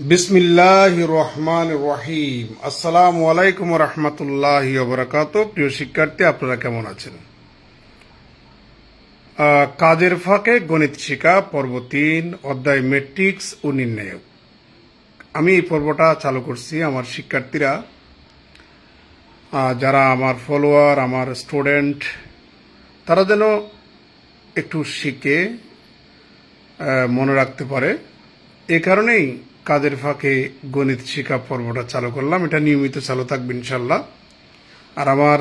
বিসমিল্লাহির রহমানির রহিম। আসসালামু আলাইকুম রহমতুল্লাহি ওয়া বারাকাতুহু। প্রিয় শিক্ষার্থী, আপনারা কেমন আছেন? কাজের ফাঁকে গণিত শিখা পর্ব ৩, অধ্যায় ম্যাট্রিক্স ও নির্ণায়ক। আমি এই পর্বটা চালু করছি আমার শিক্ষার্থীরা, যারা আমার ফলোয়ার, আমার স্টুডেন্ট, তারা যেন একটু শিখে মনে রাখতে পারে। এ কারণেই কাজের ফাঁকে গণিত শিক্ষা পর্বটা চালু করলাম। এটা নিয়মিত চালু থাকবে ইনশাল্লাহ। আর আমার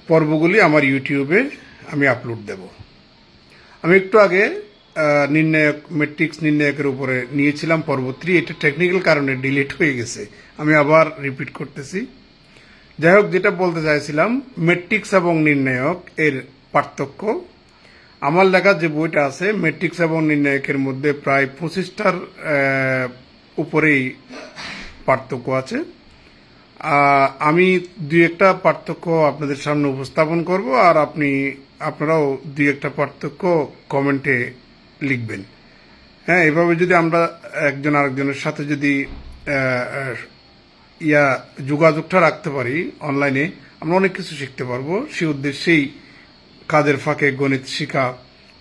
পর্বগুলি আমার ইউটিউবে আমি আপলোড দেব। আমি একটু আগে ম্যাট্রিক্স নির্ণায়কের উপরে নিয়েছিলাম পর্ব ৩। এটা টেকনিক্যাল কারণে ডিলিট হয়ে গেছে, আমি আবার রিপিট করতেছি। যাই হোক, যেটা বলতে চাইছিলাম, ম্যাট্রিক্স এবং নির্ণায়ক এর পার্থক্য। আমার লেখা যে বইটা আছে, ম্যাট্রিক্স এবং নির্ণায়কের মধ্যে প্রায় 25টার উপরেই পার্থক্য আছে। আমি দুই একটা পার্থক্য আপনাদের সামনে উপস্থাপন করব, আর আপনারাও দুই একটা পার্থক্য কমেন্টে লিখবেন। হ্যাঁ, এভাবে যদি আমরা একজন আরেকজনের সাথে যদি যোগাযোগটা রাখতে পারি অনলাইনে, আমরা অনেক কিছু শিখতে পারবো। সেই উদ্দেশ্যেই কাজের ফাঁকে গণিত শিখা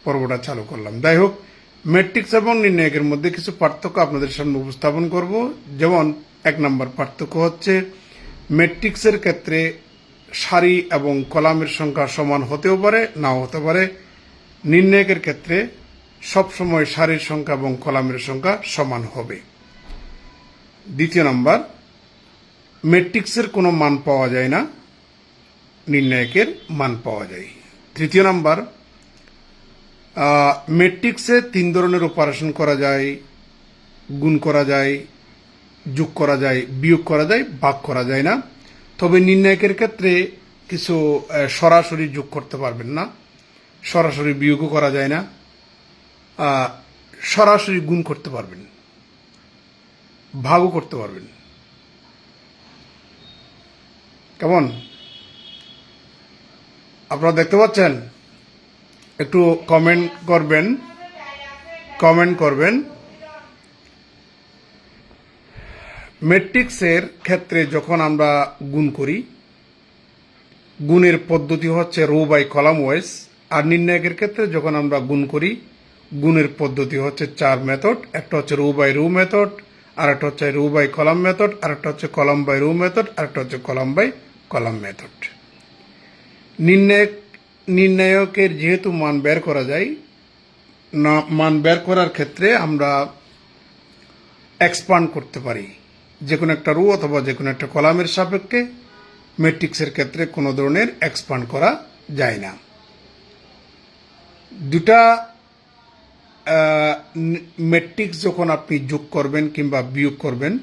পর্বটা চালু করলাম। যাই হোক, ম্যাট্রিক্স এবং নির্ণায়কের মধ্যে কিছু পার্থক্য আপনাদের সামনে উপস্থাপন করব। যেমন 1 নম্বর পার্থক্য হচ্ছে, ম্যাট্রিক্সের ক্ষেত্রে সারি এবং কলামের সংখ্যা সমান হতেও পারে, নাও হতে পারে। নির্ণায়কের ক্ষেত্রে সবসময় সারির সংখ্যা এবং কলামের সংখ্যা সমান হবে। 2 নম্বর, ম্যাট্রিক্সের কোনো মান পাওয়া যায় না, নির্ণায়কের মান পাওয়া যায়। 3 নম্বর, ম্যাট্রিক্সে 3 ধরনের অপারেশন করা যায়: গুণ করা যায়, যোগ করা যায়, বিয়োগ করা যায়, ভাগ করা যায় না। তবে নির্ণায়কের ক্ষেত্রে কিছু সরাসরি যোগ করতে পারবেন না, সরাসরি বিয়োগও করা যায় না, সরাসরি গুণ করতে পারবেন, ভাগও করতে পারবেন। কেমন আপনারা দেখতে পাচ্ছেন? একটু কমেন্ট করবেন। ম্যাট্রিক্সের ক্ষেত্রে যখন আমরা গুণ করি, গুণের পদ্ধতি হচ্ছে রো বাই কলাম ওয়াইজ। আর নির্ণায়কের ক্ষেত্রে যখন আমরা গুণ করি, গুণের পদ্ধতি হচ্ছে 4 মেথড। একটা হচ্ছে রো বাই রো মেথড, আর একটা হচ্ছে রো বাই কলাম মেথড, আর একটা হচ্ছে কলাম বাই রো মেথড, আর একটা হচ্ছে কলাম বাই কলাম মেথড। নির্ণায়কের যেহেতু মান বের করা যায়, মান বের করার ক্ষেত্রে আমরা এক্সপান্ড করতে পারি যে কোনো একটা রো অথবা যে কোনো একটা কলামের সাপেক্ষে। ম্যাট্রিক্সের ক্ষেত্রে কোনো ধরনের এক্সপান্ড করা যায় না। দুটা ম্যাট্রিক্স যখন আপনি যোগ করবেন কিংবা বিয়োগ করবেন,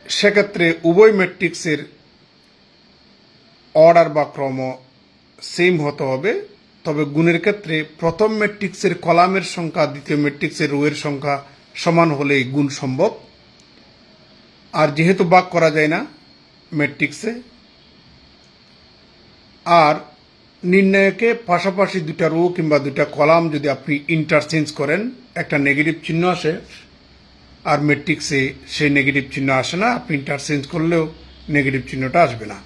সেক্ষেত্রে উভয় ম্যাট্রিক্সের অর্ডার বা ক্রম সেম হতে হবে। তবে গুণের ক্ষেত্রে প্রথম ম্যাট্রিক্সের কলামের সংখ্যা দ্বিতীয় ম্যাট্রিক্সের রো এর সংখ্যা সমান হলেই গুণ সম্ভব। আর যেহেতু ভাগ করা যায় না ম্যাট্রিক্সে, আর নির্ণায়কে পাশাপাশি দুটা রো কিংবা দুটা কলাম যদি আপনি ইন্টারচেঞ্জ করেন, একটা নেগেটিভ চিহ্ন আসে, আর ম্যাট্রিক্সে সেই নেগেটিভ চিহ্ন আসে না। আপনি ইন্টারচেঞ্জ করলেও নেগেটিভ চিহ্নটা আসবে না।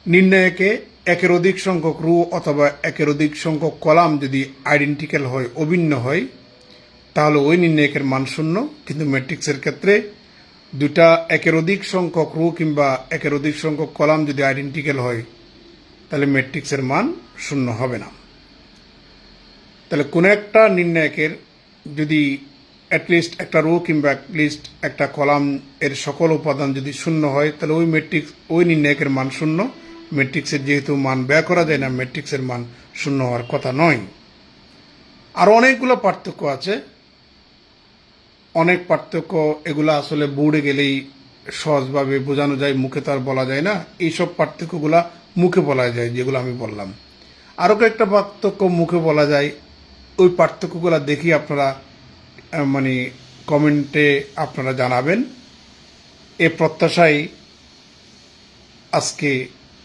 নির্ণায়কে একের অধিক সংখ্যক রো অথবা একের অধিক সংখ্যক কলাম যদি আইডেন্টিক্যাল হয়, অভিন্ন হয়, তাহলে ওই নির্ণায়কের মান 0। কিন্তু ম্যাট্রিক্সের ক্ষেত্রে দুটা একের অধিক সংখ্যক রো কিংবা একের অধিক সংখ্যক কলাম যদি আইডেন্টিক্যাল হয়, তাহলে ম্যাট্রিক্সের মান 0 হবে না। তাহলে কোনো একটা নির্ণায়কের যদি অ্যাটলিস্ট একটা রো কিংবা অ্যাটলিস্ট একটা কলাম এর সকল উপাদান যদি 0 হয়, তাহলে ওই নির্ণায়কের মান 0। ম্যাট্রিক্সের যেহেতু মান বের করা যায় না, ম্যাট্রিক্সের মান 0 হওয়ার কথা নয়। আর অনেকগুলো পার্থক্য আছে, অনেক পার্থক্য। এগুলো আসলে বোর্ডে গেলেই সহজভাবে বোঝানো যায়, মুখে তো আর বলা যায় না। এইসব পার্থক্যগুলা মুখে বলা যায়, যেগুলো আমি বললাম। আরও কয়েকটা পার্থক্য মুখে বলা যায়, ওই পার্থক্যগুলো দেখি আপনারা কমেন্টে আপনারা জানাবেন। এ প্রত্যাশায় আজকে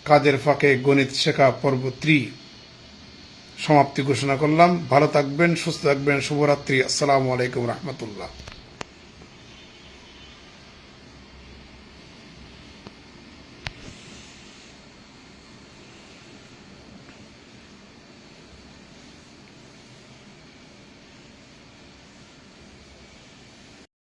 কাজের ফাঁকে গণিত শেখা পর্ব 3 সমাপ্তি ঘোষণা করলাম। ভালো থাকবেন, সুস্থ থাকবেন। শুভরাত্রি। আসসালামু আলাইকুম রহমতুল্লাহ।